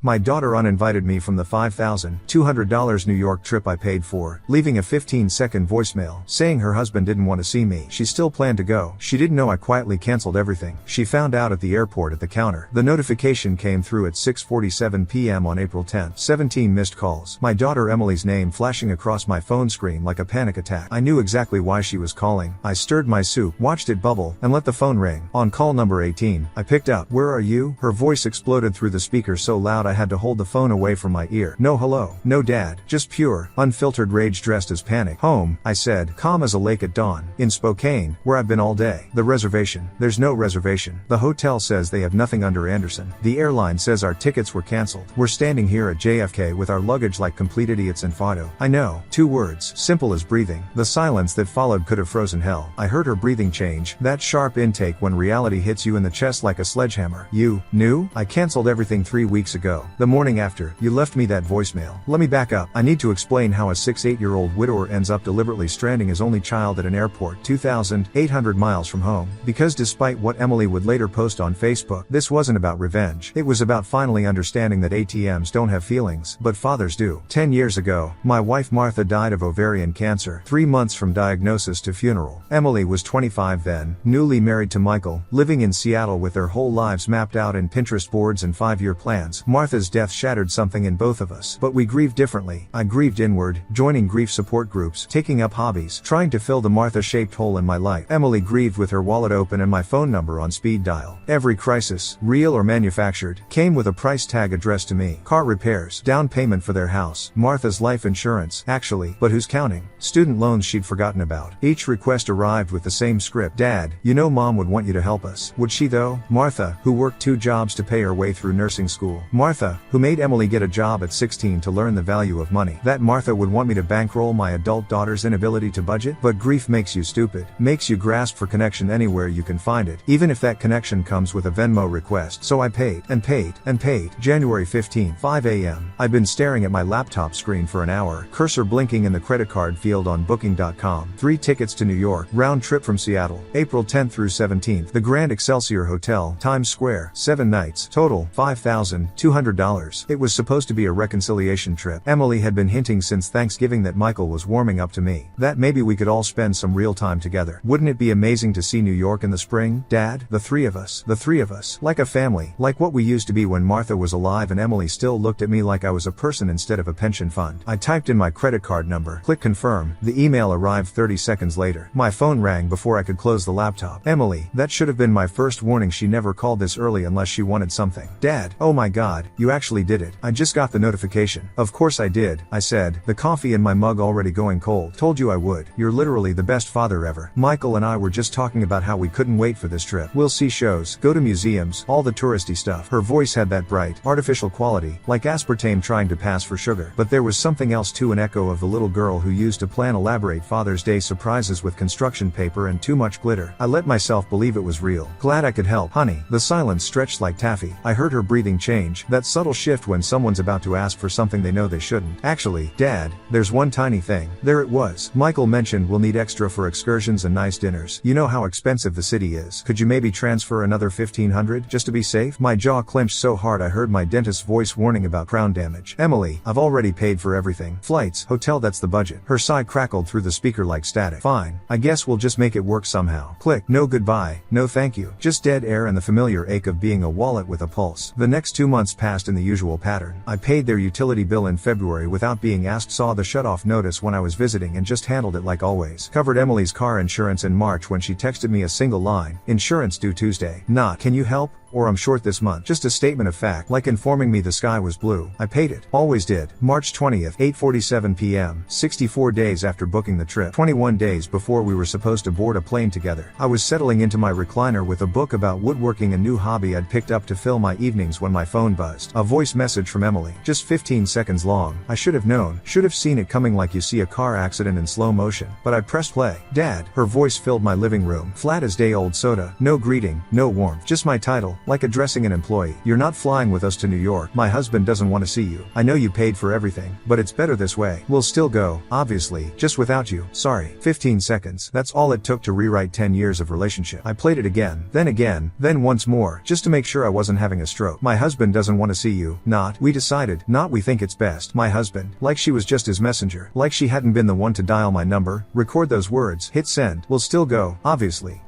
My daughter uninvited me from the $5,200 New York trip I paid for, leaving a 15-second voicemail saying her husband didn't want to see me. She still planned to go. She didn't know I quietly canceled everything. She found out at the airport at the counter. The notification came through at 6:47 p.m. on April 10th. 17 missed calls. My daughter Emily's name flashing across my phone screen like a panic attack. I knew exactly why she was calling. I stirred my soup, watched it bubble, and let the phone ring. On call number 18, I picked up. "Where are you?" Her voice exploded through the speaker so loud I had to hold the phone away from my ear. "No hello, no dad, just pure, unfiltered rage dressed as panic." "Home," I said, calm as a lake at dawn. "In Spokane, where I've been all day." "The reservation." "There's no reservation. The hotel says they have nothing under Anderson. The airline says our tickets were cancelled. We're standing here at JFK with our luggage like complete idiots in Fido." "I know." 2 words, simple as breathing. The silence that followed could have frozen hell. I heard her breathing change, that sharp intake when reality hits you in the chest like a sledgehammer. "You knew? I cancelled everything 3 weeks ago. The morning after, you left me that voicemail." "Let me back up. I need to explain how a 6'8" widower ends up deliberately stranding his only child at an airport 2,800 miles from home. Because despite what Emily would later post on Facebook, this wasn't about revenge. It was about finally understanding that ATMs don't have feelings, but fathers do. 10 years ago, my wife Martha died of ovarian cancer, 3 months from diagnosis to funeral. Emily was 25 then, newly married to Michael, living in Seattle with their whole lives mapped out in Pinterest boards and 5-year plans. Martha's death shattered something in both of us, but we grieved differently. I grieved inward, joining grief support groups, taking up hobbies, trying to fill the Martha-shaped hole in my life. Emily grieved with her wallet open and my phone number on speed dial. Every crisis, real or manufactured, came with a price tag addressed to me. Car repairs, down payment for their house, Martha's life insurance, actually, but who's counting? Student loans she'd forgotten about. Each request arrived with the same script. "Dad, you know Mom would want you to help us." Would she though? Martha, who worked 2 jobs to pay her way through nursing school. Martha, who made Emily get a job at 16 to learn the value of money. That Martha would want me to bankroll my adult daughter's inability to budget? But grief makes you stupid. Makes you grasp for connection anywhere you can find it, even if that connection comes with a Venmo request. So I paid, and paid, and paid. January 15, 5 a.m. I'd been staring at my laptop screen for an hour, cursor blinking in the credit card field on Booking.com. 3 tickets to New York, round trip from Seattle, April 10th through 17th. The Grand Excelsior Hotel, Times Square, 7 nights, total $5,200. It was supposed to be a reconciliation trip. Emily had been hinting since Thanksgiving that Michael was warming up to me, that maybe we could all spend some real time together. Wouldn't it be amazing to see New York in the spring, Dad? The three of us, like a family, like what we used to be when Martha was alive and Emily still looked at me like I was a person instead of a pension fund. I typed in my credit card number, click confirm. The email arrived 30 seconds later. My phone rang before I could close the laptop. "Emily, that should have been my first warning. She never called this early unless she wanted something." "Dad, oh my God, you actually did it. I just got the notification." "Of course I did," I said, the coffee in my mug already going cold. "Told you I would. You're literally the best father ever. Michael and I were just talking about how we couldn't wait for this trip. We'll see shows, go to museums, all the touristy stuff." Her voice had that bright, artificial quality, like aspartame trying to pass for sugar. But there was something else too, an echo of the little girl who used to plan elaborate Father's Day surprises with construction paper and too much glitter. I let myself believe it was real. "Glad I could help, honey." The silence stretched like taffy. I heard her breathing change, that subtle shift when someone's about to ask for something they know they shouldn't. "Actually, Dad, there's one tiny thing." There it was. Michael mentioned we'll need extra for excursions and nice dinners. You know how expensive the city is. Could you maybe transfer another $1,500 just to be safe? My jaw clenched so hard I heard my dentist's voice warning about crown damage. "Emily, I've already paid for everything. Flights, hotel, that's the budget." Her sigh crackled through the speaker like static. "Fine. I guess we'll just make it work somehow." Click. No goodbye, no thank you. Just dead air and the familiar ache of being a wallet with a pulse. The next 2 months passed in the usual pattern. I paid their utility bill in February without being asked, saw the shutoff notice when I was visiting and just handled it like always. Covered Emily's car insurance in March when she texted me a single line, "Insurance due Tuesday." Not, "Can you help?" or "I'm short this month." Just a statement of fact, like informing me the sky was blue. I paid it. Always did. March 20th, 8:47 p.m., 64 days after booking the trip. 21 days before we were supposed to board a plane together. I was settling into my recliner with a book about woodworking, a new hobby I'd picked up to fill my evenings, when my phone buzzed. A voice message from Emily. Just 15 seconds long. I should have known. Should have seen it coming like you see a car accident in slow motion. But I pressed play. "Dad." Her voice filled my living room. Flat as day-old soda. No greeting, no warmth. Just my title, Like addressing an employee. You're not flying with us to New York. My husband doesn't want to see you. I know you paid for everything, but it's better this way. We'll still go, obviously, just without you. Sorry. 15 seconds. That's all it took to rewrite 10 years of relationship. I played it again, then once more, just to make sure I wasn't having a stroke. My husband doesn't want to see you. Not, we decided. Not, we think it's best. My husband. Like she was just his messenger. Like she hadn't been the one to dial my number, record those words, hit send. We'll still go. Obviously.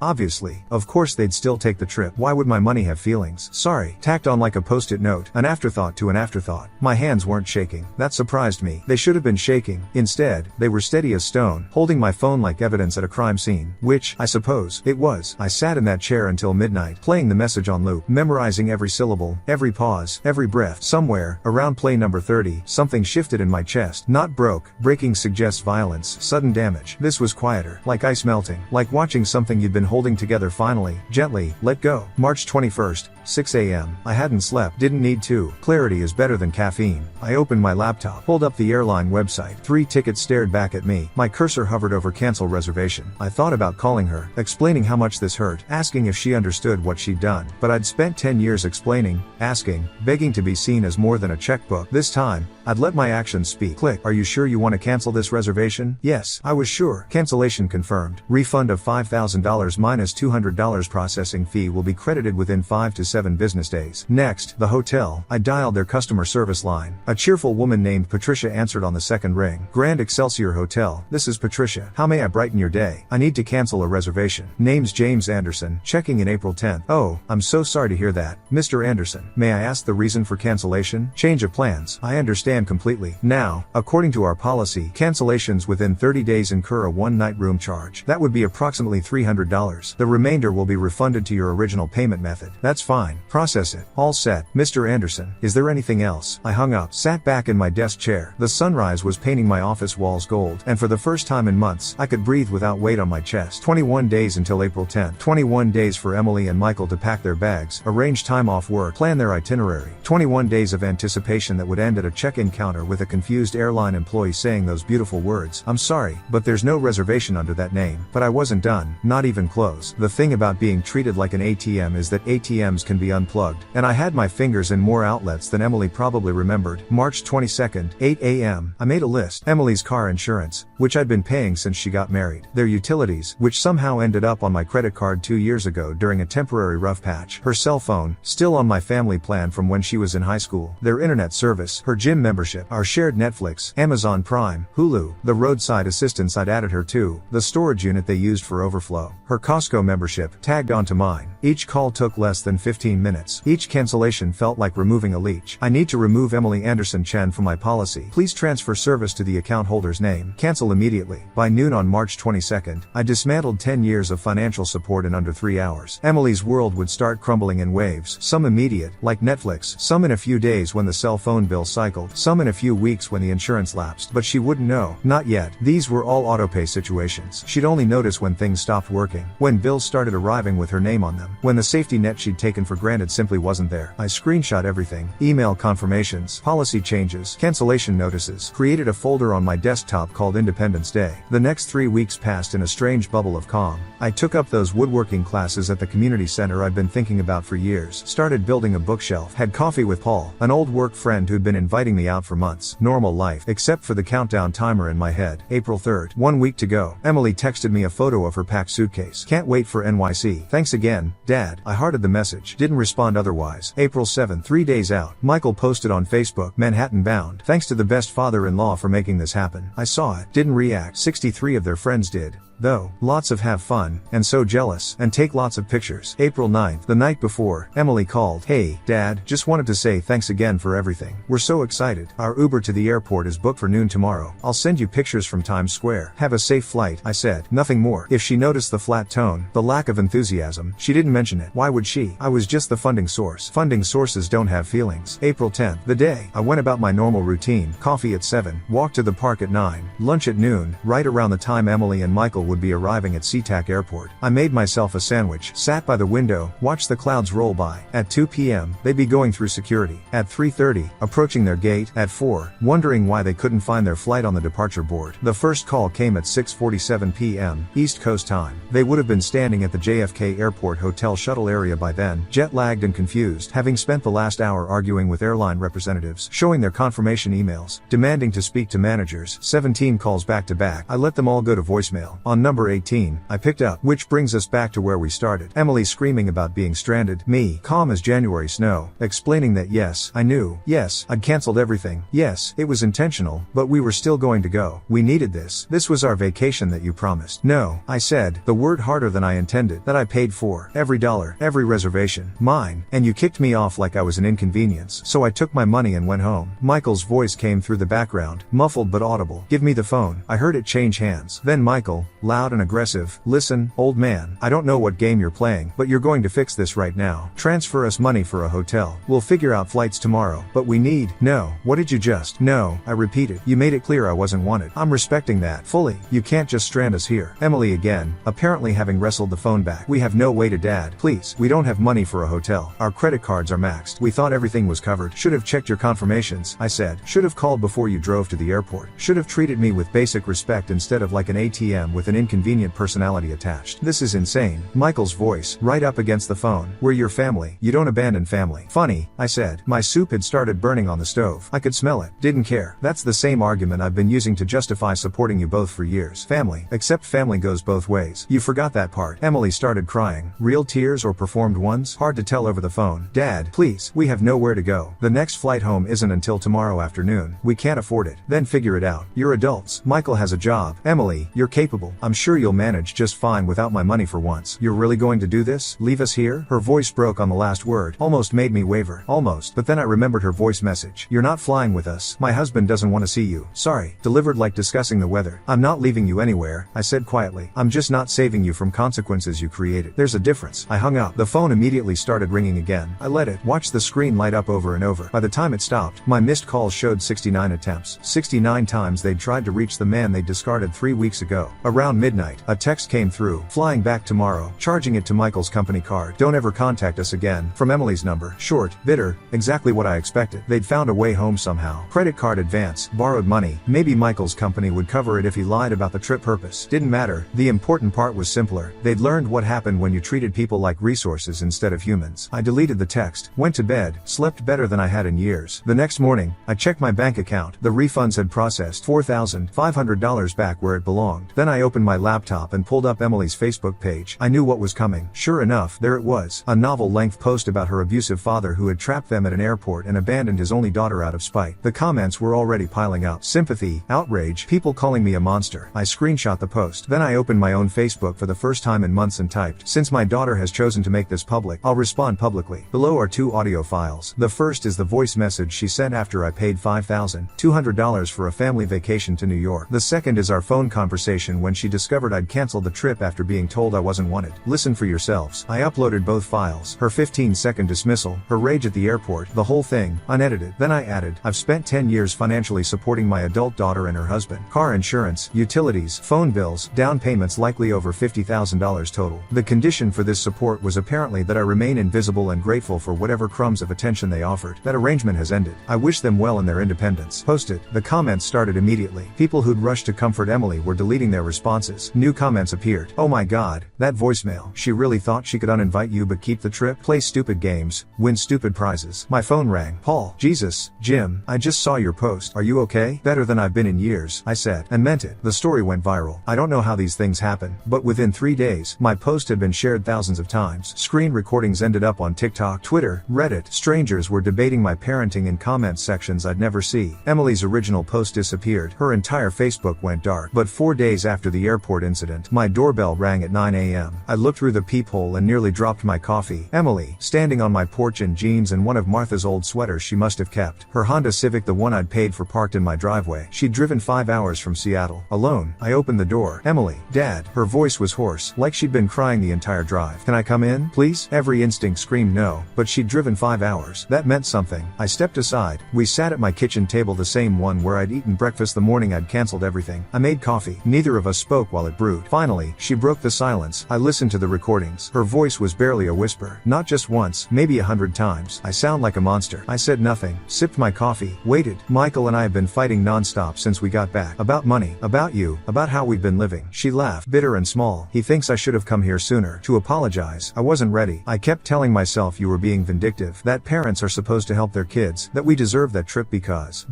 Of course they'd still take the trip. Why would my money have feelings? Sorry. Tacked on like a post-it note. An afterthought to an afterthought. My hands weren't shaking. That surprised me. They should have been shaking. Instead, they were steady as stone, holding my phone like evidence at a crime scene. Which, I suppose, it was. I sat in that chair until midnight, playing the message on loop, memorizing every syllable, every pause, every breath. Somewhere, around play number 30, something shifted in my chest. Not broke. Breaking suggests violence, sudden damage. This was quieter, like ice melting, like watching something you'd been holding together finally, gently, let go. March 21st, 6 a.m. I hadn't slept, didn't need to. Clarity is better than caffeine. I opened my laptop, pulled up the airline website. 3 tickets stared back at me. My cursor hovered over cancel reservation. I thought about calling her, explaining how much this hurt, asking if she understood what she'd done. But I'd spent 10 years explaining, asking, begging to be seen as more than a checkbook. This time, I'd let my actions speak. Click. Are you sure you want to cancel this reservation? Yes, I was sure. Cancellation confirmed. Refund of $5,000 minus $200 processing fee will be credited within 5 to 7 business days. Next, the hotel. I dialed their customer service line. A cheerful woman named Patricia answered on the second ring. Grand Excelsior Hotel. This is Patricia. How may I brighten your day? I need to cancel a reservation. Name's James Anderson. Checking in April 10th. Oh, I'm so sorry to hear that. Mr. Anderson, may I ask the reason for cancellation? Change of plans. I understand completely. Now, according to our policy, cancellations within 30 days incur a one-night room charge. That would be approximately $300. The remainder will be refunded to your original payment method. That's fine. Process it. All set. Mr. Anderson, is there anything else? I hung up, sat back in my desk chair. The sunrise was painting my office walls gold, and for the first time in months, I could breathe without weight on my chest. 21 days until April 10th. 21 days for Emily and Michael to pack their bags, arrange time off work, plan their itinerary. 21 days of anticipation that would end at a check-in counter with a confused airline employee saying those beautiful words. I'm sorry, but there's no reservation under that name. But I wasn't done, not even close. The thing about being treated like an ATM is that ATMs can be unplugged, and I had my fingers in more outlets than Emily probably remembered. March 22nd, 8 a.m. I made a list. Emily's car insurance, which I'd been paying since she got married. Their utilities, which somehow ended up on my credit card 2 years ago during a temporary rough patch. Her cell phone, still on my family plan from when she was in high school. Their internet service, her gym membership, our shared Netflix, Amazon Prime, Hulu, the roadside assistance I'd added her to, the storage unit they used for overflow, her Costco membership, tagged onto mine. Each call took less than 15 minutes. Each cancellation felt like removing a leech. I need to remove Emily Anderson Chen from my policy. Please transfer service to the account holder's name. Cancel immediately. By noon on March 22nd, I dismantled 10 years of financial support in under 3 hours. Emily's world would start crumbling in waves, some immediate, like Netflix, some in a few days when the cell phone bill cycled, some in a few weeks when the insurance lapsed. But she wouldn't know. Not yet. These were all autopay situations. She'd only notice when things stopped working, when bills started arriving with her name on them, when the safety net she'd taken for granted simply wasn't there. I screenshot everything. Email confirmations, policy changes, cancellation notices, created a folder on my desktop called Independence Day. The next 3 weeks passed in a strange bubble of calm. I took up those woodworking classes at the community center I'd been thinking about for years, started building a bookshelf, had coffee with Paul, an old work friend who'd been inviting me out for months. Normal life, except for the countdown timer in my head. April 3rd, 1 week to go. Emily texted me a photo of her packed suitcase. Can't wait for NYC. Thanks again, Dad. I hearted the message. Didn't respond otherwise. April 7th, 3 days out. Michael posted on Facebook, Manhattan bound. Thanks to the best father-in-law for making this happen. I saw it. Didn't react. 63 of their friends did, though. Lots of have fun, and so jealous, and take lots of pictures. April 9th, the night before, Emily called. Hey, Dad, just wanted to say thanks again for everything. We're so excited. Our Uber to the airport is booked for noon tomorrow. I'll send you pictures from Times Square. Have a safe flight, I said. Nothing more. If she noticed the flat tone, the lack of enthusiasm, she didn't mention it. Why would she? I was just the funding source. Funding sources don't have feelings. April 10th, the day. I went about my normal routine. Coffee at 7, walk to the park at 9, lunch at noon, right around the time Emily and Michael would be arriving at SeaTac Airport. I made myself a sandwich, sat by the window, watched the clouds roll by. At 2 p.m., they'd be going through security. At 3:30, approaching their gate. At 4, wondering why they couldn't find their flight on the departure board. The first call came at 6:47 p.m. East Coast time. They would have been standing at the JFK Airport hotel shuttle area by then, jet-lagged and confused, having spent the last hour arguing with airline representatives, showing their confirmation emails, demanding to speak to managers. 17 calls back to back. I let them all go to voicemail. On number 18, I picked up, which brings us back to where we started. Emily screaming about being stranded. Me, calm as January snow, explaining that yes, I knew, yes, I'd canceled everything, yes, it was intentional, but we were still going to go. We needed this. This was our vacation that you promised. No, I said, the word harder than I intended, that I paid for. Every dollar, every reservation, mine, and you kicked me off like I was an inconvenience. So I took my money and went home. Michael's voice came through the background, muffled but audible. Give me the phone. I heard it change hands. Then Michael, loud and aggressive, listen, old man, I don't know what game you're playing, but you're going to fix this right now. Transfer us money for a hotel. We'll figure out flights tomorrow, but we need, no, what did you just, no, I repeated, you made it clear I wasn't wanted. I'm respecting that, fully. You can't just strand us here. Emily again, apparently having wrestled the phone back. We have no way to dad. Please, we don't have money for a hotel. Our credit cards are maxed. We thought everything was covered. Should have checked your confirmations, I said. Should have called before you drove to the airport. Should have treated me with basic respect instead of like an ATM with an inconvenient personality attached. This is insane. Michael's voice, right up against the phone. We're your family. You don't abandon family. Funny, I said. My soup had started burning on the stove. I could smell it. Didn't care. That's the same argument I've been using to justify supporting you both for years. Family. Except family goes both ways. You forgot that part. Emily started crying. Real tears or performed ones? Hard to tell over the phone. Dad, please, we have nowhere to go. The next flight home isn't until tomorrow afternoon. We can't afford it. Then figure it out. You're adults. Michael has a job. Emily, you're capable. I'm sure you'll manage just fine without my money for once. You're really going to do this? Leave us here? Her voice broke on the last word. Almost made me waver. Almost. But then I remembered her voice message. You're not flying with us. My husband doesn't want to see you. Sorry. Delivered like discussing the weather. I'm not leaving you anywhere, I said quietly. I'm just not saving you from consequences you created. There's a difference. I hung up. The phone immediately started ringing again. I let it. Watched the screen light up over and over. By the time it stopped, my missed calls showed 69 attempts. 69 times they'd tried to reach the man they discarded 3 weeks ago. Around midnight, a text came through. Flying back tomorrow. Charging it to Michael's company card. Don't ever contact us again. From Emily's number. Short, bitter, exactly what I expected. They'd found a way home somehow. Credit card advance, borrowed money. Maybe Michael's company would cover it if he lied about the trip purpose. Didn't matter. The important part was simpler. They'd learned what happened when you treated people like resources instead of humans. I deleted the text, went to bed, slept better than I had in years. The next morning, I checked my bank account. The refunds had processed $4,500 back where it belonged. Then I opened my laptop and pulled up Emily's Facebook page. I knew what was coming. Sure enough, there it was. A novel-length post about her abusive father who had trapped them at an airport and abandoned his only daughter out of spite. The comments were already piling up. Sympathy, outrage, people calling me a monster. I screenshot the post. Then I opened my own Facebook for the first time in months and typed, since my daughter has chosen to make this public, I'll respond publicly. Below are 2 audio files. The first is the voice message she sent after I paid $5,200 for a family vacation to New York. The second is our phone conversation when she discovered I'd canceled the trip after being told I wasn't wanted. Listen for yourselves. I uploaded both files. Her 15-second dismissal, her rage at the airport, the whole thing, unedited. Then I added, I've spent 10 years financially supporting my adult daughter and her husband. Car insurance, utilities, phone bills, down payments likely over $50,000 total. The condition for this support was apparently that I remain invisible and grateful for whatever crumbs of attention they offered. That arrangement has ended. I wish them well in their independence. Posted. The comments started immediately. People who'd rushed to comfort Emily were deleting their responses. New comments appeared. Oh my god, that voicemail. She really thought she could uninvite you but keep the trip? Play stupid games, win stupid prizes. My phone rang. Paul. Jesus. Jim. I just saw your post. Are you okay? Better than I've been in years, I said, and meant it. The story went viral. I don't know how these things happen, but within 3 days, my post had been shared thousands of times. Screen recordings ended up on TikTok, Twitter, Reddit. Strangers were debating my parenting in comment sections I'd never see. Emily's original post disappeared. Her entire Facebook went dark. But 4 days after the airport incident, my doorbell rang at 9 a.m. I looked through the peephole and nearly dropped my coffee. Emily, standing on my porch in jeans and one of Martha's old sweaters she must have kept. Her Honda Civic, the one I'd paid for, parked in my driveway. She'd driven 5 hours from Seattle. Alone. I opened the door. Emily. Dad. Her voice was hoarse, like she'd been crying the entire drive. Can I come in, please? Every instinct screamed no, but she'd driven 5 hours. That meant something. I stepped aside. We sat at my kitchen table, the same one where I'd eaten breakfast the morning I'd canceled everything. I made coffee. Neither of us spoke spoke while it brewed. Finally, she broke the silence. I listened to the recordings. Her voice was barely a whisper. Not just once, maybe 100 times. I sound like a monster. I said nothing, sipped my coffee, waited. Michael and I have been fighting non-stop since we got back. About money, about you, about how we've been living. She laughed, bitter and small. He thinks I should have come here sooner. To apologize. I wasn't ready. I kept telling myself you were being vindictive. That parents are supposed to help their kids. That we deserve that trip because.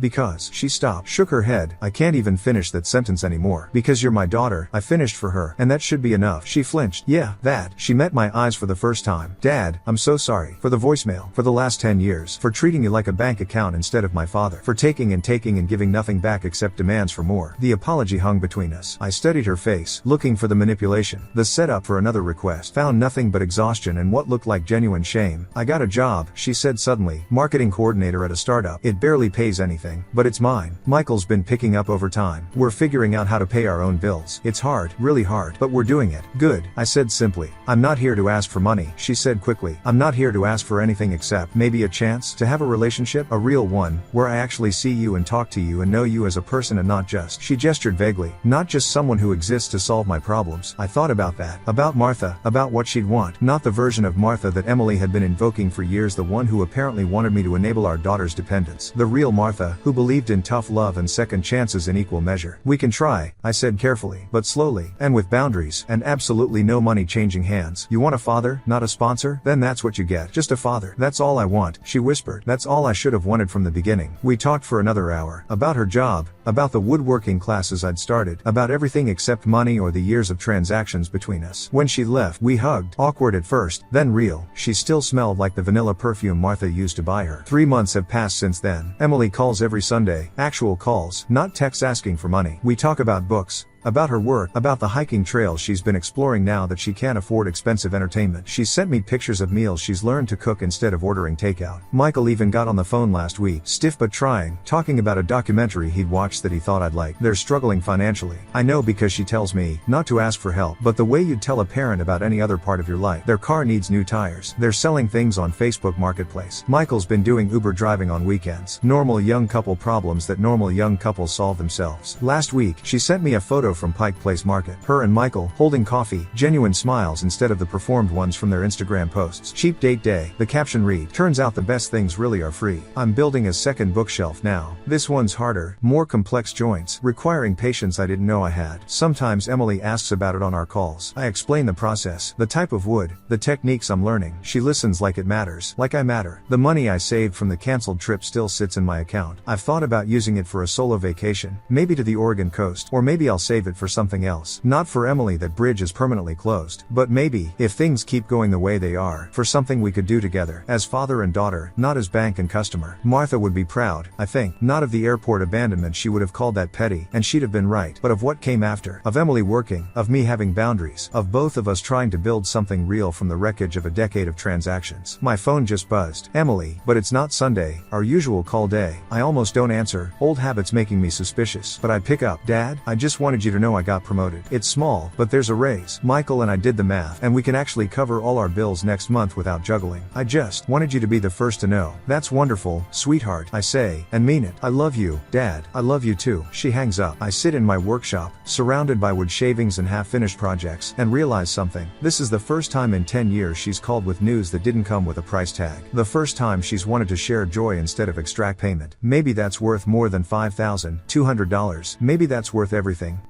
She stopped, shook her head. I can't even finish that sentence anymore. Because you're my daughter. I finished for her. And that should be enough. She flinched. Yeah, that. She met my eyes for the first time. Dad, I'm so sorry. For the voicemail. For the last 10 years. For treating you like a bank account instead of my father. For taking and giving nothing back except demands for more. The apology hung between us. I studied her face, looking for the manipulation. The setup for another request. Found nothing but exhaustion and what looked like genuine shame. I got a job, she said suddenly. Marketing coordinator at a startup. It barely pays anything, but it's mine. Michael's been picking up over time. We're figuring out how to pay our own bills. It's hard, really hard, but we're doing it. Good, I said simply. I'm not here to ask for money, she said quickly. I'm not here to ask for anything except maybe a chance to have a relationship, a real one, where I actually see you and talk to you and know you as a person and not just. She gestured vaguely. Not just someone who exists to solve my problems. I thought about that. About Martha. About what she'd want. Not the version of Martha that Emily had been invoking for years, the one who apparently wanted me to enable our daughter's dependence. The real Martha, who believed in tough love and second chances in equal measure. We can try, I said carefully, but slowly, and with boundaries, and absolutely no money changing hands. You want a father, not a sponsor? Then that's what you get. Just a father. That's all I want, she whispered. That's all I should have wanted from the beginning. We talked for another hour. About her job, about the woodworking classes I'd started, about everything except money or the years of transactions between us. When she left, we hugged, awkward at first, then real. She still smelled like the vanilla perfume Martha used to buy her. 3 months have passed since then. Emily calls every Sunday, actual calls, not texts asking for money. We talk about books, about her work, about the hiking trails she's been exploring now that she can't afford expensive entertainment. She sent me pictures of meals she's learned to cook instead of ordering takeout. Michael even got on the phone last week, stiff but trying, talking about a documentary he'd watched that he thought I'd like. They're struggling financially. I know because she tells me not to ask for help, but the way you'd tell a parent about any other part of your life. Their car needs new tires. They're selling things on Facebook Marketplace. Michael's been doing Uber driving on weekends. Normal young couple problems that normal young couples solve themselves. Last week, she sent me a photo from Pike Place Market. Her and Michael, holding coffee, genuine smiles instead of the performed ones from their Instagram posts. Cheap date day. The caption read, turns out the best things really are free. I'm building a second bookshelf now. This one's harder, more complex joints, requiring patience I didn't know I had. Sometimes Emily asks about it on our calls. I explain the process, the type of wood, the techniques I'm learning. She listens like it matters, like I matter. The money I saved from the canceled trip still sits in my account. I've thought about using it for a solo vacation, maybe to the Oregon coast, or maybe I'll save it for something else. Not for Emily, that bridge is permanently closed, but maybe, if things keep going the way they are, for something we could do together, as father and daughter, not as bank and customer. Martha would be proud, I think, not of the airport abandonment she would have called that petty, and she'd have been right, but of what came after, of Emily working, of me having boundaries, of both of us trying to build something real from the wreckage of a decade of transactions. My phone just buzzed. Emily, but it's not Sunday, our usual call day. I almost don't answer, old habits making me suspicious, but I pick up. Dad, I just wanted you to know I got promoted. It's small, but there's a raise. Michael and I did the math, and we can actually cover all our bills next month without juggling. I just wanted you to be the first to know. That's wonderful, sweetheart, I say, and mean it. I love you, Dad. I love you too. She hangs up. I sit in my workshop, surrounded by wood shavings and half-finished projects, and realize something. This is the first time in 10 years she's called with news that didn't come with a price tag. The first time she's wanted to share joy instead of extract payment. Maybe that's worth more than $5,200. Maybe that's worth everything.